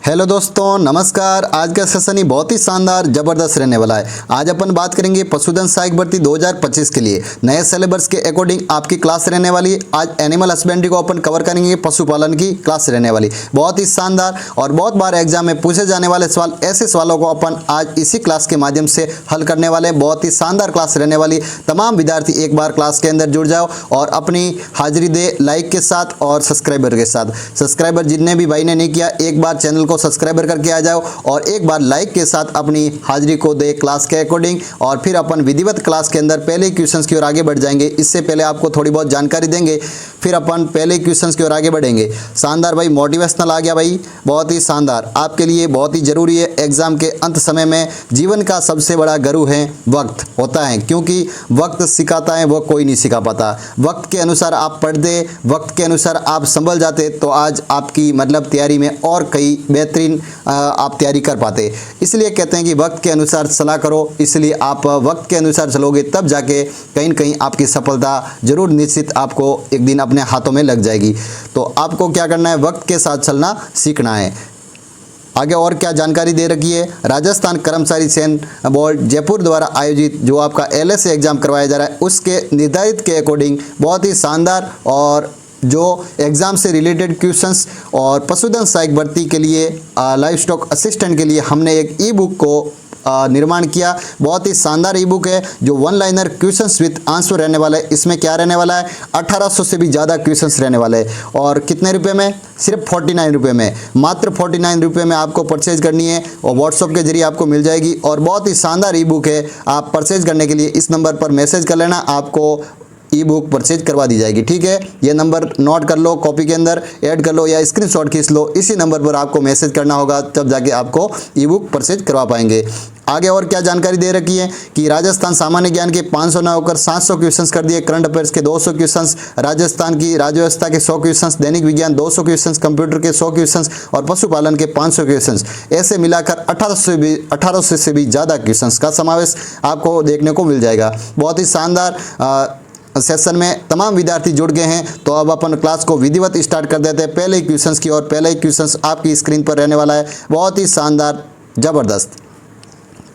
Hello दोस्तों, नमस्कार। आज का सेशन ही बहुत ही शानदार ज़बरदस्त रहने वाला है। आज अपन बात करेंगे पशुधन सहायक भर्ती 2025 के लिए नए सिलेबस के अकॉर्डिंग आपकी क्लास रहने वाली है। आज एनिमल हस्बेंड्री को अपन कवर करेंगे, पशुपालन की क्लास रहने वाली। बहुत ही शानदार और बहुत बार एग्जाम में पूछे जाने वाले सवाल, ऐसे सवालों को अपन आज इसी क्लास के माध्यम से हल करने वाले हैं। बहुत ही शानदार क्लास रहने वाली। तमाम विद्यार्थी एक बार क्लास के अंदर जुड़ जाओ और अपनी हाजिरी दे लाइक के साथ और सब्सक्राइबर के साथ। सब्सक्राइबर जितने भी भाई ने नहीं किया, एक बार चैनल को सब्सक्राइबर करके आ जाओ और एक बार लाइक के साथ अपनी हाजिरी को दे क्लास के अकॉर्डिंग। और फिर अपन विधिवत क्लास के अंदर पहले क्वेश्चंस की ओर आगे बढ़ जाएंगे। इससे पहले आपको थोड़ी बहुत जानकारी देंगे, फिर अपन पहले क्वेश्चंस की ओर आगे बढ़ेंगे। शानदार भाई, मोटिवेशनल आ गया भाई, बहुत ही शानदार। आपके लिए बहुत ही जरूरी है। एग्जाम के अंत समय में जीवन का सबसे बड़ा गुरु है वक्त होता है, क्योंकि वक्त सिखाता है, वो कोई नहीं सिखा पाता। वक्त के अनुसार आप पढ़ते, वक्त के अनुसार आप संभल जाते तो आज आपकी मतलब तैयारी में और कई बेहतरीन आप तैयारी कर पाते। इसलिए कहते हैं कि वक्त के अनुसार चला करो। इसलिए आप वक्त के अनुसार चलोगे तब जाके कहीं न कहीं आपकी सफलता जरूर निश्चित आपको एक दिन अपने हाथों में लग जाएगी। तो आपको क्या करना है, वक्त के साथ चलना सीखना है। आगे और क्या जानकारी दे रखी है, राजस्थान कर्मचारी चयन बोर्ड जयपुर द्वारा आयोजित जो आपका LSA एग्जाम करवाया जा रहा है, उसके निर्धारित के अकॉर्डिंग बहुत ही शानदार और जो एग्ज़ाम से रिलेटेड क्वेश्चंस और पशुधन सहायक भर्ती के लिए लाइव स्टॉक असिस्टेंट के लिए हमने एक ई बुक को निर्माण किया। बहुत ही शानदार ई बुक है जो one liner questions with answer रहने वाला है। इसमें क्या रहने वाला है, 1800 से भी ज़्यादा क्वेश्चंस रहने वाले हैं। और कितने रुपए में, सिर्फ 49 रुपये में, मात्र 49 रुपये में आपको परचेज करनी है और व्हाट्सअप के जरिए आपको मिल जाएगी। और बहुत ही शानदार ई बुक है। आप परचेज करने के लिए इस नंबर पर मैसेज कर लेना, आपको ई बुक परचेज करवा दी जाएगी। ठीक है, ये नंबर नोट कर लो, कॉपी के अंदर ऐड कर लो या स्क्रीनशॉट खींच लो। इसी नंबर पर आपको मैसेज करना होगा, तब जाके आपको ई बुक परचेज करवा पाएंगे। आगे और क्या जानकारी दे रखी है कि राजस्थान सामान्य ज्ञान के 500 न होकर 700 क्वेश्चंस कर दिए, करंट अफेयर्स के 200 क्वेश्चंस, राजस्थान की राज्य व्यवस्था के 100 क्वेश्चंस, दैनिक विज्ञान 200 क्वेश्चंस, कंप्यूटर के 100 क्वेश्चंस और पशुपालन के 500 क्वेश्चंस। ऐसे मिलाकर 1800 से भी ज़्यादा क्वेश्चंस का समावेश आपको देखने को मिल जाएगा। बहुत ही शानदार सेशन में तमाम विद्यार्थी जुड़ गए हैं। तो अब अपन क्लास को विधिवत स्टार्ट कर देते हैं पहले क्वेश्चंस की। और पहले क्वेश्चंस आपकी स्क्रीन पर रहने वाला है, बहुत ही शानदार ज़बरदस्त।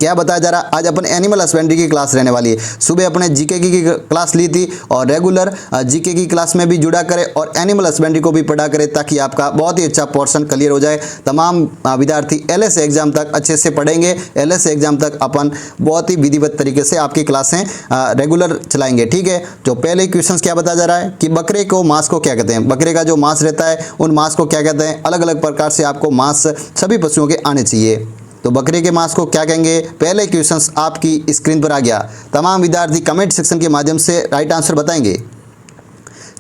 क्या बताया जा रहा है, आज अपन एनिमल हस्बेंड्री की क्लास रहने वाली है। सुबह अपने जीके की क्लास ली थी और रेगुलर जीके की क्लास में भी जुड़ा करें और एनिमल हस्बेंड्री को भी पढ़ा करें, ताकि आपका बहुत ही अच्छा पोर्शन क्लियर हो जाए। तमाम विद्यार्थी LSA एग्जाम तक अच्छे से पढ़ेंगे। LSA एग्जाम तक अपन बहुत ही विधिवत तरीके से आपकी क्लासें रेगुलर चलाएंगे। ठीक है, जो पहले क्वेश्चन क्या बताया जा रहा है कि बकरे को मांस को क्या कहते हैं। बकरे का जो मांस रहता है उन मांस को क्या कहते हैं। अलग अलग प्रकार से आपको मांस सभी पशुओं के आने चाहिए। तो बकरे के मांस को क्या कहेंगे, पहले क्वेश्चंस आपकी स्क्रीन पर आ गया। तमाम विद्यार्थी कमेंट सेक्शन के माध्यम से राइट आंसर बताएंगे।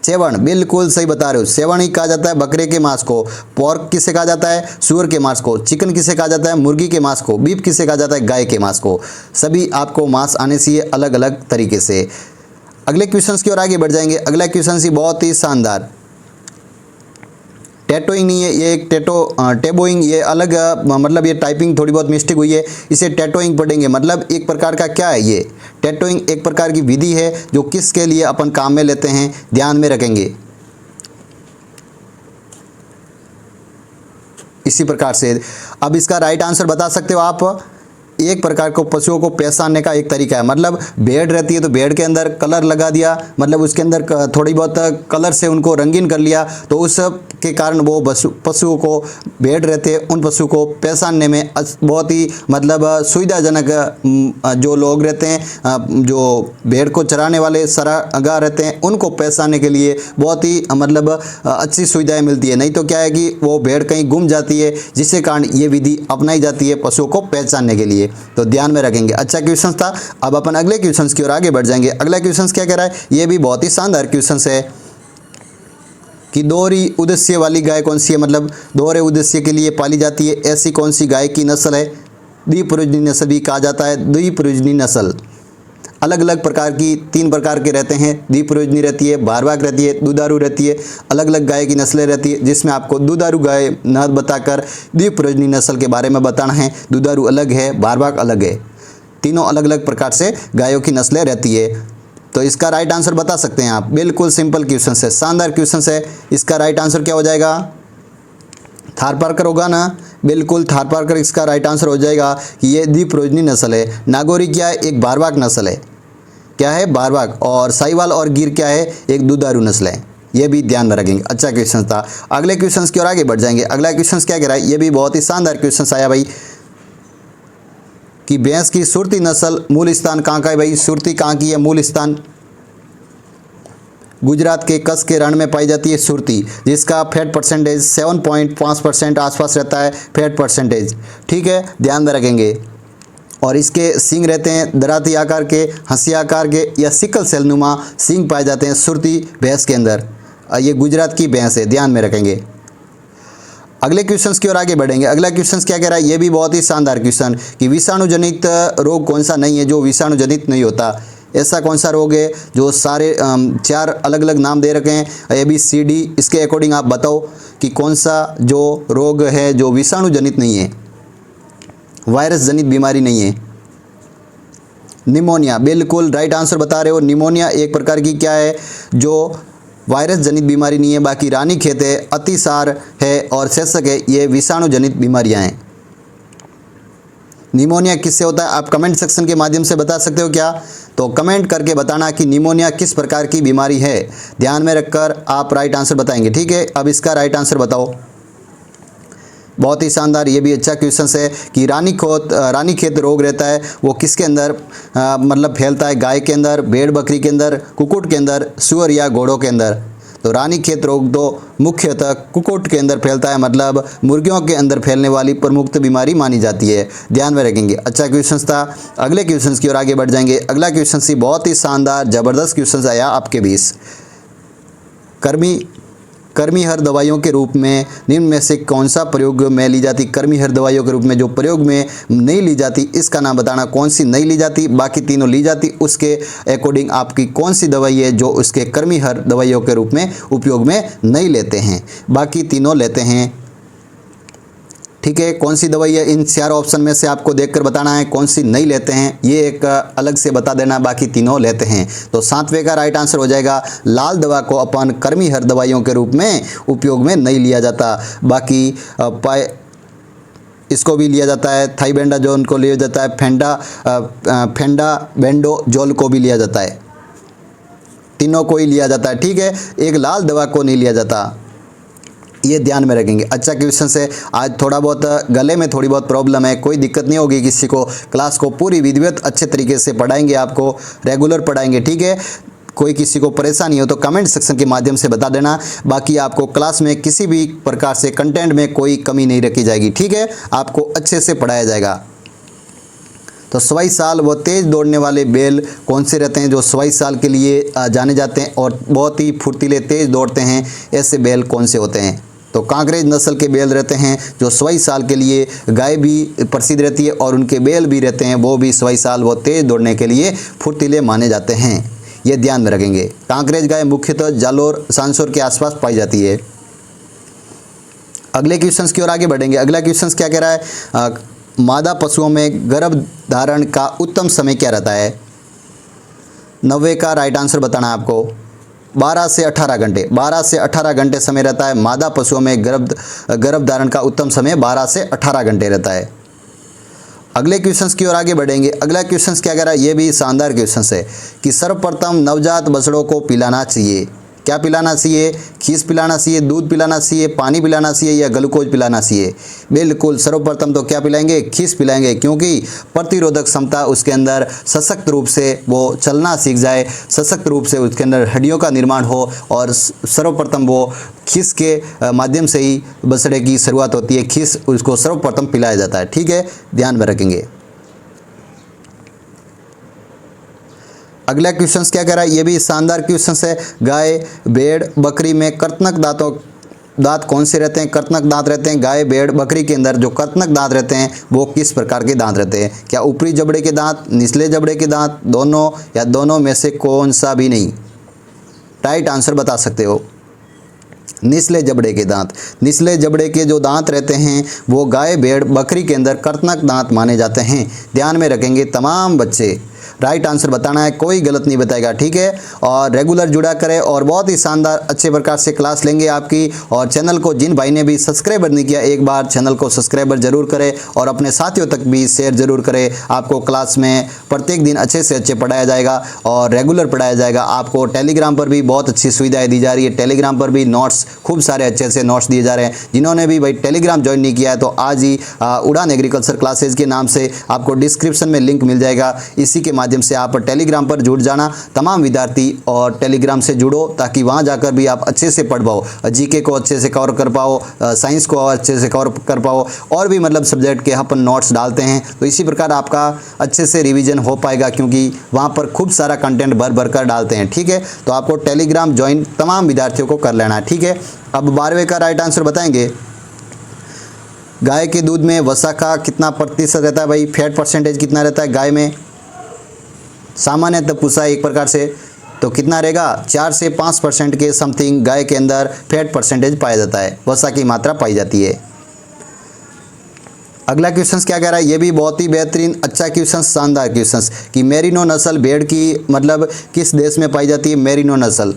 सेवण, बिल्कुल सही बता रहे हो, सेवण ही कहा जाता है बकरे के मांस को। पोर्क किसे कहा जाता है, सुअर के मांस को। चिकन किसे कहा जाता है, मुर्गी के मांस को। बीफ किसे कहा जाता है, गाय के मांस को। सभी आपको मांस आने चाहिए अलग अलग तरीके से। अगले क्वेश्चन की ओर आगे बढ़ जाएंगे। अगला क्वेश्चन ही बहुत ही शानदार। टैटोइंग नहीं है, ये एक टेबोइंग, ये अलग मतलब ये टाइपिंग थोड़ी बहुत मिस्टेक हुई है, इसे टैटोइंग पढ़ेंगे। मतलब एक प्रकार का क्या है ये, टैटोइंग एक प्रकार की विधि है जो किसके लिए अपन काम में लेते हैं, ध्यान में रखेंगे। इसी प्रकार से अब इसका राइट आंसर बता सकते हो आप। एक प्रकार को पशुओं को पहचानने का एक तरीका है। मतलब भेड़ रहती है तो भेड़ के अंदर कलर लगा दिया, मतलब उसके अंदर थोड़ी बहुत कलर से उनको रंगीन कर लिया, तो उस के कारण वो पशुओं को, भेड़ रहते हैं उन पशु को पहचानने में बहुत ही मतलब सुविधाजनक जो लोग रहते हैं, जो भेड़ को चराने वाले सरागा रहते हैं, उनको पहचानने के लिए बहुत ही मतलब अच्छी सुविधाएं मिलती है। नहीं तो क्या है कि वो भेड़ कहीं गुम जाती है, जिसके कारण ये विधि अपनाई जाती है पशुओं को पहचानने के लिए। तो ध्यान में रखेंगे। अच्छा क्वेश्चन था। अब अपन अगले क्वेश्चन की ओर आगे बढ़ जाएंगे। अगला क्वेश्चन क्या कह रहा है, ये भी बहुत ही शानदार क्वेश्चन है कि दोहरी उद्देश्य वाली गाय कौन सी है। मतलब दोहरे उद्देश्य के लिए पाली जाती है, ऐसी कौन सी गाय की नस्ल है। द्विप्रयोजनी नस्ल भी कहा जाता है। द्विप्रयोजनी नस्ल अलग अलग प्रकार की, 3 प्रकार के रहते हैं। द्विप्रयोजनी रहती है, भारवाहक रहती है, दुधारू रहती है। अलग अलग गाय की नस्लें रहती है, जिसमें आपको दुधारू गाय न बताकर द्विप्रयोजनी नस्ल के बारे में बताना है। दुधारू अलग है, भारवाहक अलग है, तीनों अलग अलग प्रकार से गायों की नस्लें रहती है। तो इसका राइट आंसर बता सकते हैं आप। बिल्कुल सिंपल क्वेश्चन है, शानदार क्वेश्चन है। इसका राइट आंसर क्या हो जाएगा, थारपारकर होगा ना। बिल्कुल थारपारकर इसका राइट आंसर हो जाएगा कि ये द्विप्रयोजनी नस्ल है। नागौरी क्या है? एक भारवाहक नस्ल है। क्या है? भारवाहक। और साहिवाल और गिर क्या है? एक दुधारू नस्ल है। ये भी ध्यान में रखेंगे। अच्छा क्वेश्चन था। अगले क्वेश्चन की ओर आगे बढ़ जाएंगे। अगला क्वेश्चन क्या कह रहा है? ये भी बहुत ही शानदार क्वेश्चन आया भाई कि भैंस की सुरती नस्ल मूल स्थान कहाँ का है? भाई सुरती कहाँ की है मूल स्थान? गुजरात के कच्छ के रण में पाई जाती है सुरती, जिसका फैट परसेंटेज 7.5% आसपास रहता है फैट परसेंटेज। ठीक है, ध्यान में रखेंगे। और इसके सींग रहते हैं दराती आकार के, हंसी आकार के या सिकल सेल नुमा सींग पाए जाते हैं सुरती भैंस के अंदर। ये गुजरात की भैंस है, ध्यान में रखेंगे। अगले क्वेश्चन की ओर आगे बढ़ेंगे। अगला क्वेश्चन क्या कह रहा है? ये भी बहुत ही शानदार क्वेश्चन कि विषाणु जनित रोग कौन सा नहीं है जो विषाणु जनित नहीं होता? ऐसा कौन सा रोग है जो सारे 4 अलग अलग नाम दे रखे हैं ABCD, इसके अकॉर्डिंग आप बताओ कि कौन सा जो रोग है जो विषाणु जनित नहीं है, वायरस जनित बीमारी नहीं है? निमोनिया, बिल्कुल राइट आंसर बता रहे हो। निमोनिया एक प्रकार की क्या है जो वायरस जनित बीमारी नहीं है। बाकी रानीखेत है, अतिसार है और सेसक है, ये विषाणु जनित बीमारियां हैं। निमोनिया किससे होता है? आप कमेंट सेक्शन के माध्यम से बता सकते हो क्या? तो कमेंट करके बताना कि निमोनिया किस प्रकार की बीमारी है। ध्यान में रखकर आप राइट आंसर बताएंगे। ठीक है, अब इसका राइट आंसर बताओ। बहुत ही शानदार, ये भी अच्छा क्वेश्चन है कि रानीखेत रोग रहता है वो किसके अंदर मतलब फैलता है? गाय के अंदर, भेड़ बकरी के अंदर, कुक्कुट के अंदर, सुअर या घोड़ों के अंदर? तो रानीखेत रोग तो मुख्यतः कुक्कुट के अंदर फैलता है, मतलब मुर्गियों के अंदर फैलने वाली प्रमुख बीमारी मानी जाती है। ध्यान में रखेंगे। अच्छा क्वेश्चन था। अगले क्वेश्चन की ओर आगे बढ़ जाएंगे। अगला क्वेश्चन सी बहुत ही शानदार ज़बरदस्त क्वेश्चन आया आपके बीच। कर्मीहर दवाइयों के रूप में निम्न में से कौन सा प्रयोग में ली जाती? कर्मीहर दवाइयों के रूप में जो प्रयोग में नहीं ली जाती इसका नाम बताना। कौन सी नहीं ली जाती? बाकी तीनों ली जाती, उसके अकॉर्डिंग आपकी कौन सी दवाई है जो उसके कर्मीहर दवाइयों के रूप में उपयोग में नहीं लेते हैं? बाकी तीनों लेते हैं। ठीक है, कौन सी दवाई है? इन 4 ऑप्शन में से आपको देखकर बताना है कौन सी नहीं लेते हैं, ये एक अलग से बता देना। बाकी तीनों लेते हैं। तो 7वें का राइट आंसर हो जाएगा लाल दवा को अपन कर्मीहर दवाइयों के रूप में उपयोग में नहीं लिया जाता। बाकी इसको भी लिया जाता है, थाइबेंडाजोल को लिया जाता है, फेंडाबेंडोजोल को भी लिया जाता है, तीनों को ही लिया जाता है। ठीक है, एक लाल दवा को नहीं लिया जाता, ये ध्यान में रखेंगे। अच्छा क्वेश्चन है। आज थोड़ा बहुत गले में थोड़ी बहुत प्रॉब्लम है, कोई दिक्कत नहीं होगी किसी को। क्लास को पूरी विधिवत अच्छे तरीके से पढ़ाएंगे, आपको रेगुलर पढ़ाएंगे। ठीक है, कोई किसी को परेशानी हो तो कमेंट सेक्शन के माध्यम से बता देना। बाकी आपको क्लास में किसी भी प्रकार से कंटेंट में कोई कमी नहीं रखी जाएगी। ठीक है, आपको अच्छे से पढ़ाया जाएगा। तो सवाई साल व तेज़ दौड़ने वाले बैल कौन से रहते हैं जो सवाई साल के लिए जाने जाते हैं और बहुत ही फुर्तीले तेज़ दौड़ते हैं? ऐसे बैल कौन से होते हैं? तो कांकरेज नस्ल के बैल रहते हैं जो सवाई साल के लिए, गाय भी प्रसिद्ध रहती है और उनके बैल भी रहते हैं, वो भी सवाई साल व तेज़ दौड़ने के लिए फुर्तीले माने जाते हैं। ये ध्यान में रखेंगे। कांकरेज गाय मुख्यतः जालोर सांसोर के आसपास पाई जाती है। अगले क्वेश्चन की ओर आगे बढ़ेंगे। अगला क्वेश्चन क्या कह रहा है? मादा पशुओं में गर्भ धारण का उत्तम समय क्या रहता है? 90 का राइट आंसर बताना है आपको। 12 से 18 घंटे, 12 से 18 घंटे समय रहता है। मादा पशुओं में गर्भ धारण का उत्तम समय 12 से 18 घंटे रहता है। अगले क्वेश्चन की ओर आगे बढ़ेंगे। अगला क्वेश्चन क्या कह रहा है? ये भी शानदार क्वेश्चन है कि सर्वप्रथम नवजात बछड़ों को पिलाना चाहिए। क्या पिलाना चाहिए? खीस पिलाना चाहिए, दूध पिलाना चाहिए, पानी पिलाना चाहिए या ग्लूकोज पिलाना चाहिए? बिल्कुल सर्वप्रथम तो क्या पिलाएंगे? खीस पिलाएंगे, क्योंकि प्रतिरोधक क्षमता उसके अंदर सशक्त रूप से वो चलना सीख जाए, सशक्त रूप से उसके अंदर हड्डियों का निर्माण हो और सर्वप्रथम वो खीस के माध्यम से ही बछड़े की शुरुआत होती है। खीस उसको सर्वप्रथम पिलाया जाता है। ठीक है, ध्यान में रखेंगे। अगला क्वेश्चन क्या कह रहा है? ये भी शानदार क्वेश्चन है। गाय, भेड़, बकरी में कर्तनक दांत कौन से रहते हैं? कर्तनक दांत रहते हैं गाय, भेड़, बकरी के अंदर। जो कर्तनक दांत रहते हैं वो किस प्रकार के दांत रहते हैं? क्या ऊपरी जबड़े के दांत, निचले जबड़े के दांत, दोनों या दोनों में से कौन सा भी नहीं? राइट आंसर बता सकते हो। निचले जबड़े के दांत। निचले जबड़े के जो दांत रहते हैं वो गाय, भेड़, बकरी के अंदर कर्तनक दांत माने जाते हैं। ध्यान में रखेंगे तमाम बच्चे। राइट आंसर बताना है, कोई गलत नहीं बताएगा, ठीक है। और रेगुलर जुड़ा करें और बहुत ही शानदार अच्छे प्रकार से क्लास लेंगे आपकी। और चैनल को जिन भाई ने भी सब्सक्राइबर नहीं किया, एक बार चैनल को सब्सक्राइबर जरूर करें और अपने साथियों तक भी शेयर जरूर करें। आपको क्लास में प्रत्येक दिन अच्छे से अच्छे पढ़ाया जाएगा और रेगुलर पढ़ाया जाएगा। आपको टेलीग्राम पर भी बहुत अच्छी सुविधाएं दी जा रही है। टेलीग्राम पर भी नोट्स, खूब सारे अच्छे से नोट्स दिए जा रहे हैं। जिन्होंने भी भाई टेलीग्राम ज्वाइन नहीं किया है तो आज ही उड़ान एग्रीकल्चर क्लासेज के नाम से आपको डिस्क्रिप्शन में लिंक मिल जाएगा। इसी के माध्यम से आप टेलीग्राम पर जुड़ जाना तमाम विद्यार्थी, और टेलीग्राम से जुड़ो ताकि वहां जाकर भी आप अच्छे से पढ़ पाओ, जीके को अच्छे से कवर कर पाओ, साइंस को अच्छे से कवर कर पाओ, और भी मतलब सब्जेक्ट के अपन नोट्स डालते हैं। तो इसी प्रकार आपका अच्छे से रिवीजन हो पाएगा, क्योंकि वहां पर खूब सारा कंटेंट भर भर कर डालते हैं, ठीक है। तो आपको टेलीग्राम ज्वाइन तमाम विद्यार्थियों को कर लेना है, ठीक है। अब 12वें का राइट आंसर बताएंगे। गाय के दूध में वसा का कितना प्रतिशत रहता है भाई, फैट परसेंटेज कितना रहता है गाय में? सामान्य तो पूछा है एक प्रकार से, तो कितना रहेगा? 4 से 5% के समथिंग गाय के अंदर फैट परसेंटेज पाया जाता है, वसा की मात्रा पाई जाती है। अगला क्वेश्चन क्या कह रहा है, ये भी बहुत ही बेहतरीन अच्छा क्वेश्चन, शानदार क्वेश्चन, कि मेरिनो नस्ल भेड़ की मतलब किस देश में पाई जाती है? मेरिनो नस्ल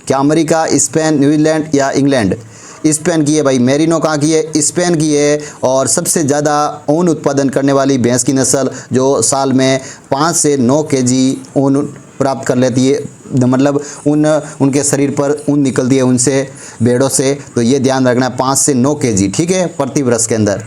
क्या अमेरिका, स्पेन, न्यूजीलैंड या इंग्लैंड? स्पेन की है भाई। मेरिनो कहाँ की है? स्पेन की है। और सबसे ज़्यादा ऊन उत्पादन करने वाली भैंस की नस्ल, जो साल में 5 से 9 केजी ऊन प्राप्त कर लेती है, मतलब उनके शरीर पर ऊन निकलती है उनसे, भेड़ों से। तो ये ध्यान रखना है, 5 से 9 केजी, ठीक है, प्रति वर्ष के अंदर,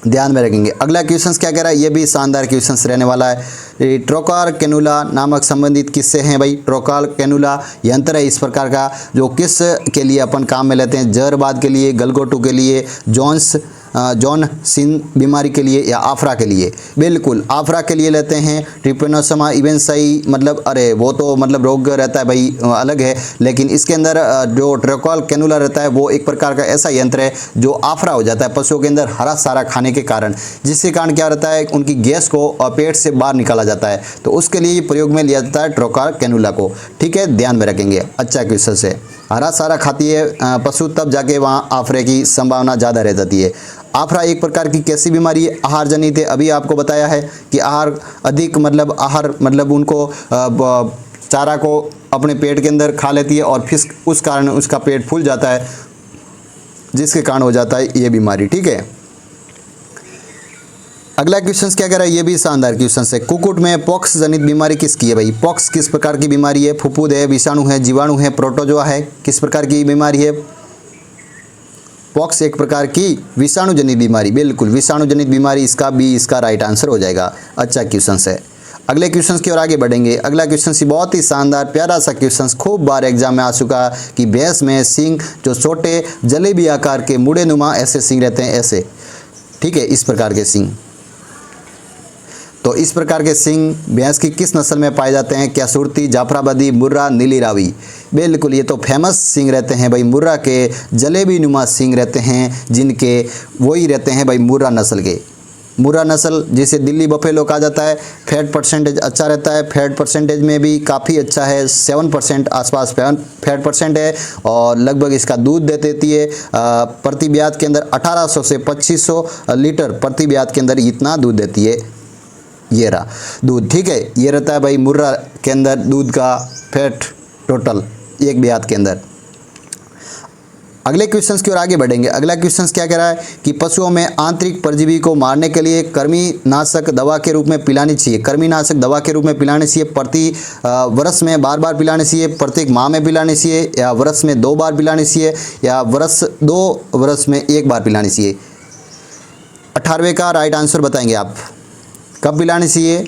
ध्यान में रखेंगे। अगला क्वेश्चन क्या कह रहा है, ये भी शानदार क्वेश्चन रहने वाला है। ट्रोकार कैनुला नामक संबंधित किससे हैं भाई? ट्रोकार कैनुला यंत्र है इस प्रकार का, जो किस के लिए अपन काम में लेते हैं? जहरबाद के लिए, गलगोटू के लिए, जॉनसन बीमारी के लिए या आफरा के लिए? बिल्कुल आफरा के लिए लेते हैं। ट्रिपेनोसोमा इवेंसाई मतलब अरे वो तो मतलब रोग रहता है भाई, अलग है। लेकिन इसके अंदर जो ट्रोकाल कैनुला रहता है वो एक प्रकार का ऐसा यंत्र है जो आफरा हो जाता है पशुओं के अंदर हरा सारा खाने के कारण, जिसके कारण क्या रहता है, उनकी गैस को पेट से बाहर निकाला जाता है। तो उसके लिए प्रयोग में लिया जाता है ट्रोकाल कैनुला को, ठीक है, ध्यान में रखेंगे। अच्छा क्वेश्चन से, हरा सारा खाती है पशु, तब जाके वहाँ आफरे की संभावना ज़्यादा रह जाती है। आफरा एक प्रकार की कैसी बीमारी है? आहार जनित है। अभी आपको बताया है कि आहार अधिक मतलब उनको चारा को अपने पेट के अंदर खा लेती है और फिर उस कारण उसका पेट फूल जाता है, जिसके कारण हो जाता है ये बीमारी, ठीक है। अगला क्वेश्चन क्या कह रहा है, ये भी शानदार क्वेश्चन है। कुक्कुट में पॉक्स जनित बीमारी किसकी है भाई? पॉक्स किस प्रकार की बीमारी है? फुफुद है, विषाणु है, जीवाणु है, प्रोटोजोआ है? किस प्रकार की बीमारी है? पॉक्स एक प्रकार की विषाणु जनित बीमारी, बिल्कुल विषाणु जनित बीमारी, इसका राइट आंसर हो जाएगा। अच्छा क्वेश्चन है। अगले क्वेश्चन की ओर आगे बढ़ेंगे। अगला क्वेश्चन बहुत ही शानदार प्यारा सा क्वेश्चन, खूब बार एग्जाम में आ चुका, कि भैंस में सींग जो छोटे जलेबी आकार के मुड़े नुमा ऐसे सींग रहते हैं, ऐसे, ठीक है, इस प्रकार के सींग। तो इस प्रकार के सींग भैंस की किस नस्ल में पाए जाते हैं? क्या सुरती, जाफराबादी, मुर्रा, नीली रावी? बिल्कुल ये तो फेमस सींग रहते हैं भाई, मुर्रा के जलेबी नुमा सींग रहते हैं, जिनके वही रहते हैं भाई मुर्रा नस्ल के। मुर्रा नस्ल जिसे दिल्ली बफेलो कहा जाता है। फैट परसेंटेज अच्छा रहता है, फैट परसेंटेज में भी काफ़ी अच्छा है, 7% आसपास फैट परसेंट है, और लगभग इसका दूध दे देती है प्रति ब्यात के अंदर 1800 से 2500 लीटर प्रति ब्यात के अंदर इतना दूध देती है। ये रहा दूध, ठीक है, ये रहता है भाई मुर्रा के अंदर दूध का फैट टोटल एक ब्यात के अंदर। अगले क्वेश्चंस की ओर आगे बढ़ेंगे। अगला क्वेश्चंस क्या कह रहा है, कि पशुओं में आंतरिक परजीवी को मारने के लिए कृमिनाशक दवा के रूप में पिलानी चाहिए। कृमिनाशक दवा के रूप में पिलानी चाहिए, प्रति वर्ष में बार बार पिलानी चाहिए, प्रत्येक माह में पिलानी चाहिए, या वर्ष में 2 बार पिलानी चाहिए, या 2 वर्ष में 1 बार पिलानी चाहिए? 18वें का राइट आंसर बताएंगे आप। कब पिलानी चाहिए?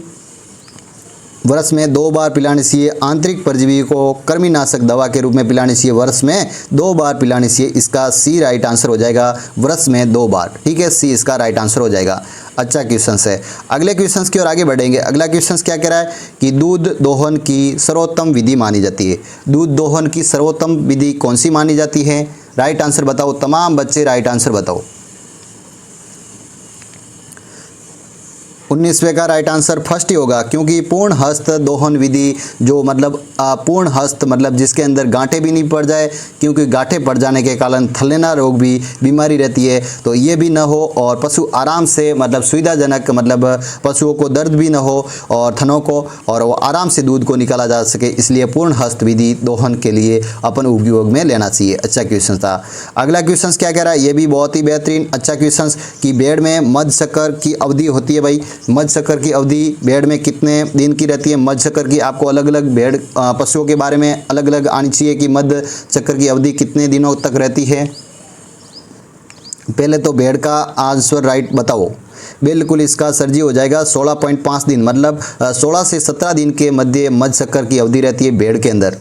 वर्ष में 2 बार पिलानी चाहिए। आंतरिक परजीवी को कृमिनाशक दवा के रूप में पिलानी चाहिए, वर्ष में 2 बार पिलानी चाहिए। इसका सी राइट आंसर हो जाएगा, वर्ष में 2 बार, ठीक है, सी इसका राइट आंसर हो जाएगा। अच्छा क्वेश्चन है। अगले क्वेश्चन की ओर आगे बढ़ेंगे। अगला क्वेश्चन क्या कह रहा है, कि दूध दोहन की सर्वोत्तम विधि मानी जाती है। दूध दोहन की सर्वोत्तम विधि कौन सी मानी जाती है? राइट आंसर बताओ, तमाम बच्चे राइट आंसर बताओ। 19वें का राइट आंसर फर्स्ट ही होगा, क्योंकि पूर्ण हस्त दोहन विधि जो मतलब पूर्ण हस्त मतलब जिसके अंदर गांठें भी नहीं पड़ जाए, क्योंकि गांठें पड़ जाने के कारण थैलेना रोग भी बीमारी रहती है, तो ये भी न हो और पशु आराम से मतलब सुविधाजनक मतलब पशुओं को दर्द भी न हो और थनों को, और वो आराम से दूध को निकाला जा सके, इसलिए पूर्ण हस्त विधि दोहन के लिए अपन उपयोग में लेना चाहिए। अच्छा क्वेश्चन था। अगला क्वेश्चन क्या कह रहा है, ये भी बहुत ही बेहतरीन अच्छा क्वेश्चन कि भेड़ में मध्य चक्कर की अवधि होती है भाई। मध्य चक्कर की अवधि भेड़ में कितने दिन की रहती है? मध्य चक्कर की आपको अलग अलग भेड़ पशुओं के बारे में अलग अलग आनी चाहिए कि मध्य चक्कर की अवधि कितने दिनों तक रहती है। पहले तो भेड़ का आंसर राइट बताओ। बिल्कुल इसका सर जी हो जाएगा 16.5 दिन, मतलब 16 से 17 दिन के मध्य मध्य चक्कर की अवधि रहती है भेड़ के अंदर।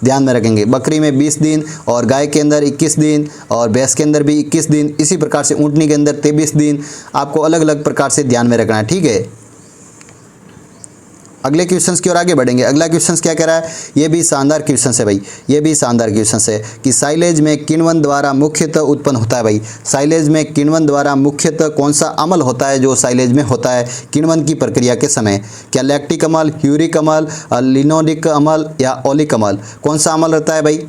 ध्यान में रखेंगे। बकरी में 20 दिन और गाय के अंदर 21 दिन और भैंस के अंदर भी 21 दिन, इसी प्रकार से ऊँटनी के अंदर 23 दिन। आपको अलग अलग प्रकार से ध्यान में रखना है, ठीक है। अगले क्वेश्चंस की ओर आगे बढ़ेंगे। अगला क्वेश्चंस क्या कह रहा है, ये भी शानदार क्वेश्चंस है भाई, ये भी शानदार क्वेश्चंस है कि साइलेज में किण्वन द्वारा मुख्यतः उत्पन्न होता है भाई। साइलेज में किण्वन द्वारा मुख्यतः कौन सा अमल होता है जो साइलेज में होता है किण्वन की प्रक्रिया के समय? क्या लैक्टिक अमल, यूरिक अमल, लिनोलिक अमल या ओलिक अमल? कौन सा अमल रहता है भाई?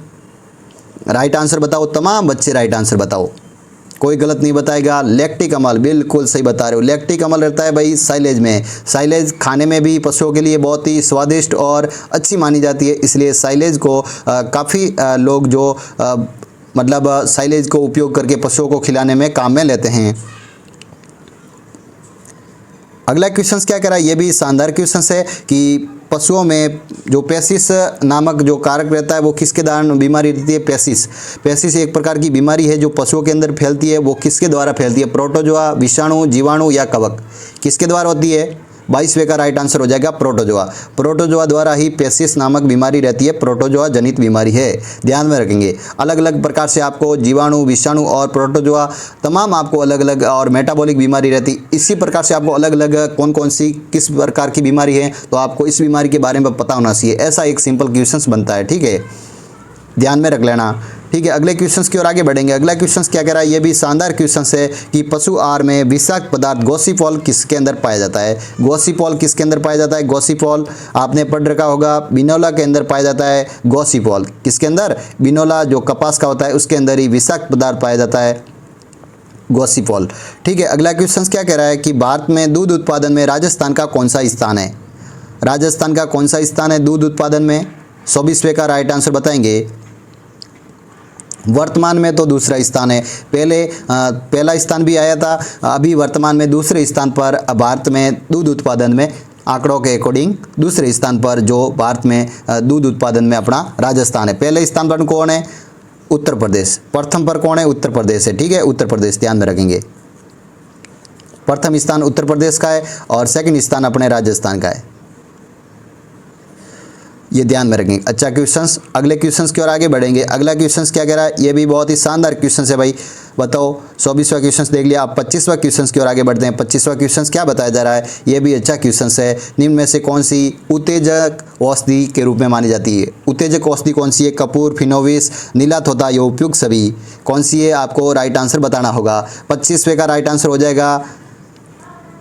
राइट आंसर बताओ, तमाम बच्चे राइट आंसर बताओ, कोई गलत नहीं बताएगा। लैक्टिक अमल, बिल्कुल सही बता रहे हो। लैक्टिक अमल रहता है भाई साइलेज में। साइलेज खाने में भी पशुओं के लिए बहुत ही स्वादिष्ट और अच्छी मानी जाती है, इसलिए साइलेज को काफ़ी लोग जो मतलब साइलेज को उपयोग करके पशुओं को खिलाने में काम में लेते हैं। अगला क्वेश्चन क्या कह रहा है, ये भी शानदार क्वेश्चन है कि पशुओं में जो पेसिस नामक जो कारक रहता है वो किसके द्वारा बीमारी रहती है? पेसिस। पेसिस एक प्रकार की बीमारी है जो पशुओं के अंदर फैलती है, वो किसके द्वारा फैलती है? प्रोटोजोआ, विषाणु, जीवाणु या कवक? किसके द्वारा होती है? 22वें का राइट आंसर हो जाएगा प्रोटोजोआ। प्रोटोजोआ द्वारा ही पेसिस नामक बीमारी रहती है, प्रोटोजोआ जनित बीमारी है। ध्यान में रखेंगे। अलग अलग प्रकार से आपको जीवाणु, विषाणु और प्रोटोजोआ तमाम आपको अलग अलग और मेटाबॉलिक बीमारी रहती है। इसी प्रकार से आपको अलग अलग कौन कौन सी किस प्रकार की बीमारी है तो आपको इस बीमारी के बारे में पता होना चाहिए, ऐसा एक सिंपल क्वेश्चन बनता है, ठीक है। ध्यान में रख लेना, ठीक है। अगले क्वेश्चंस की ओर आगे बढ़ेंगे। अगला क्वेश्चंस क्या कह रहा है, ये भी शानदार क्वेश्चंस है कि पशु आहार में विषाक्त पदार्थ गॉसिपॉल किसके अंदर पाया जाता है? गॉसिपॉल किसके अंदर पाया जाता है? गॉसिपॉल आपने पढ़ रखा होगा, बिनोला के अंदर पाया जाता है। गॉसिपॉल किसके अंदर? बिनोला जो कपास का होता है उसके अंदर ही विषाक्त पदार्थ पाया जाता है, गॉसिपॉल, ठीक है। अगला क्वेश्चन क्या कह रहा है कि भारत में दूध उत्पादन में राजस्थान का कौन सा स्थान है? राजस्थान का कौन सा स्थान है दूध उत्पादन में? 24वें का राइट आंसर बताएंगे। वर्तमान में तो दूसरा स्थान है, पहले पहला स्थान भी आया था, अभी वर्तमान में दूसरे स्थान पर भारत में दूध उत्पादन में आंकड़ों के अकॉर्डिंग दूसरे स्थान पर जो भारत में दूध उत्पादन में अपना राजस्थान है। पहले स्थान पर कौन है? उत्तर प्रदेश। प्रथम पर कौन है? उत्तर प्रदेश है, ठीक है, उत्तर प्रदेश। ध्यान में रखेंगे, प्रथम स्थान उत्तर प्रदेश का है और सेकंड स्थान अपने राजस्थान का है, ये ध्यान में रखेंगे। अच्छा क्वेश्चंस। अगले क्वेश्चंस की ओर आगे बढ़ेंगे। अगला क्वेश्चंस क्या कह रहा है, ये भी बहुत ही शानदार क्वेश्चंस है भाई। बताओ, 24वां क्वेश्चंस देख लिया, आप 25वां क्वेश्चंस की ओर आगे बढ़ते हैं। 25वां क्वेश्चंस क्या बताया जा रहा है, ये भी अच्छा क्वेश्चंस है। निम्न में से कौन सी उत्तेजक औषधि के रूप में मानी जाती है? उत्तेजक औषधि कौन सी है? कपूर, फिनोविस, नीलाथोथा या उपयुक्त सभी? कौन सी है? आपको राइट आंसर बताना होगा। 25वें का राइट आंसर हो जाएगा,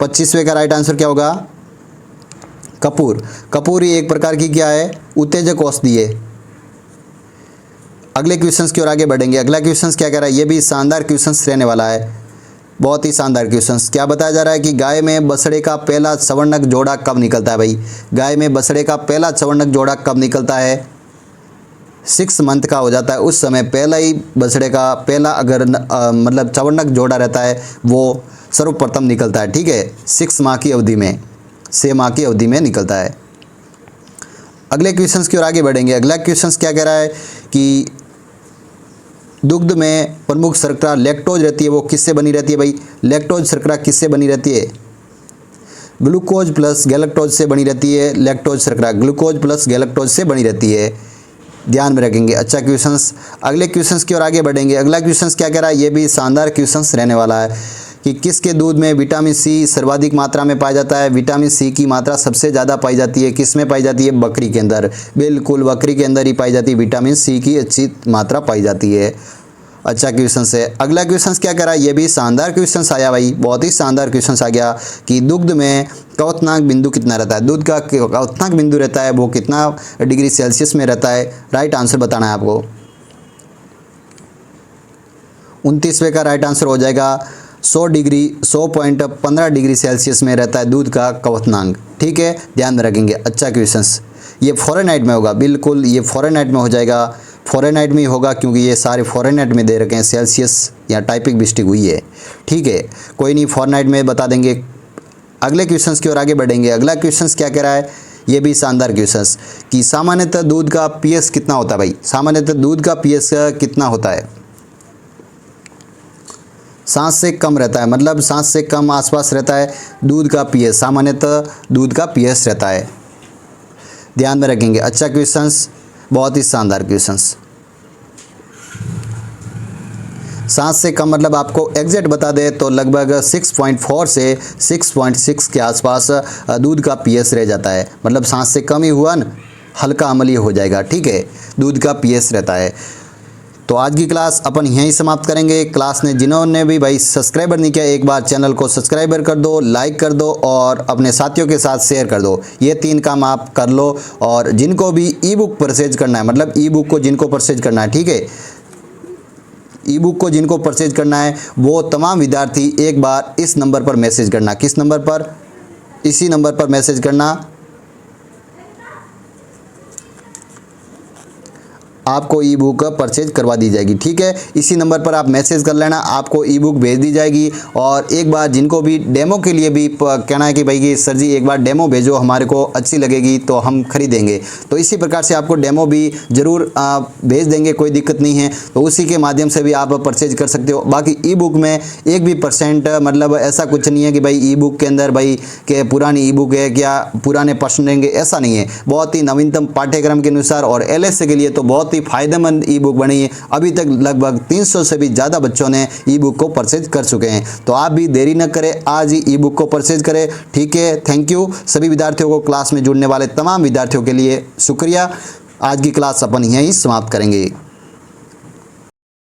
25वें का राइट आंसर क्या होगा? कपूर। कपूर ही एक प्रकार की क्या है? उत्तेजक औषधि है। अगले क्वेश्चंस की ओर आगे बढ़ेंगे। अगला क्वेश्चंस क्या कह रहा है, ये भी शानदार क्वेश्चंस रहने वाला है, बहुत ही शानदार क्वेश्चंस। क्या बताया जा रहा है कि गाय में बछड़े का पहला सवर्णक जोड़ा कब निकलता है भाई? गाय में बछड़े का पहला सवर्णक जोड़ा कब निकलता है? 6 मंथ का हो जाता है, उस समय पहला ही बछड़े का पहला अगर मतलब सवर्णक जोड़ा रहता है वो सर्वप्रथम निकलता है, ठीक है। 6 माह की अवधि में, 6 माह की अवधि में निकलता है। अगले क्वेश्चंस की ओर आगे बढ़ेंगे। अगला क्वेश्चंस क्या कह रहा है कि दुग्ध में प्रमुख शर्करा लैक्टोज रहती है, वो किससे बनी रहती है भाई? लैक्टोज शर्करा किससे बनी रहती है? ग्लूकोज प्लस गैलेक्टोज से बनी रहती है। लैक्टोज शर्करा ग्लूकोज प्लस गैलेक्टोज से बनी रहती है, ध्यान में रखेंगे। अच्छा क्वेश्चंस। अगले क्वेश्चंस की ओर आगे बढ़ेंगे। अगला क्वेश्चंस क्या कह रहा है, ये भी शानदार क्वेश्चंस रहने वाला है कि किसके दूध में विटामिन सी सर्वाधिक मात्रा में पाया जाता है? विटामिन सी की मात्रा सबसे ज़्यादा पाई जाती है, किस में पाई जाती है? बकरी के अंदर। बिल्कुल बकरी के अंदर ही पाई जाती है, विटामिन सी की अच्छी मात्रा पाई जाती है। अच्छा क्वेश्चन है। अगला क्वेश्चन क्या कह रहा है, ये भी शानदार क्वेश्चन आया भाई, बहुत ही शानदार क्वेश्चन आ गया कि दुग्ध में क्वथनांक बिंदु कितना रहता है। दूध का क्वथनांक बिंदु रहता है वो कितना डिग्री सेल्सियस में रहता है। राइट आंसर बताना है आपको। 29वें का राइट आंसर हो जाएगा 100.15 डिग्री सेल्सियस में रहता है दूध का क्वथनांक। ठीक है, ध्यान में रखेंगे। अच्छा क्वेश्चन, ये फ़ारेनहाइट में होगा, बिल्कुल ये फ़ारेनहाइट में हो जाएगा, फ़ारेनहाइट में ही होगा क्योंकि ये सारे फ़ारेनहाइट में दे रखे हैं, सेल्सियस या टाइपिक मिस्टेक हुई है। ठीक है, कोई नहीं, फ़ारेनहाइट में बता देंगे। अगले क्वेश्चन की ओर आगे बढ़ेंगे। अगला क्वेश्चन क्या कह रहा है, ये भी शानदार क्वेश्चन कि सामान्यतः दूध का पीएच कितना होता है भाई। सामान्यतः दूध का पीएच कितना होता है। 7 से कम रहता है, मतलब 7 से कम आसपास रहता है दूध का पीएच, सामान्यतः दूध का पीएच रहता है। ध्यान में रखेंगे। अच्छा क्वेश्चन, बहुत ही शानदार क्वेश्चन। 7 से कम मतलब आपको एग्जैक्ट बता दे तो लगभग 6.4 से 6.6 के आसपास दूध का पीएच रह जाता है। मतलब 7 से कम ही हुआ ना, हल्का अम्लीय हो जाएगा। ठीक है, दूध का पीएच रहता है। तो आज की क्लास अपन यहीं समाप्त करेंगे। क्लास ने जिन्होंने भी भाई सब्सक्राइबर नहीं किया, एक बार चैनल को सब्सक्राइबर कर दो, लाइक कर दो और अपने साथियों के साथ शेयर कर दो। ये 3 काम आप कर लो। और जिनको भी ई बुक परचेज करना है, मतलब ई बुक को जिनको परचेज करना है, ठीक है, ई बुक को जिनको परचेज करना है वो तमाम विद्यार्थी एक बार इस नंबर पर मैसेज करना। किस नंबर पर, इसी नंबर पर मैसेज करना। आपको ई बुक परचेज करवा दी जाएगी। ठीक है, इसी नंबर पर आप मैसेज कर लेना, आपको ई बुक भेज दी जाएगी। और एक बार जिनको भी डेमो के लिए भी कहना है कि भाई कि सर जी एक बार डेमो भेजो, हमारे को अच्छी लगेगी तो हम खरीदेंगे, तो इसी प्रकार से आपको डेमो भी ज़रूर भेज देंगे, कोई दिक्कत नहीं है। तो उसी के माध्यम से भी आप परचेज कर सकते हो। बाकी ई बुक में 1 भी % मतलब ऐसा कुछ नहीं है कि भाई ई बुक के अंदर भाई कि पुरानी ई बुक है क्या, पुराने प्रश्न रहेंगे, ऐसा नहीं है। बहुत ही नवीनतम पाठ्यक्रम के अनुसार और LSA के लिए तो बहुत फायदेमंद ई बुक बनी है। अभी तक लगभग 300 से भी ज़्यादा बच्चों ने ई बुक को परचेज कर चुके हैं। तो आप भी देरी न करें, आज ही ई बुक को परचेज करें। ठीक है, थैंक यू सभी विद्यार्थियों को, क्लास में जुड़ने वाले तमाम विद्यार्थियों के लिए शुक्रिया। आज की क्लास अपन यहीं समाप्त करेंगे।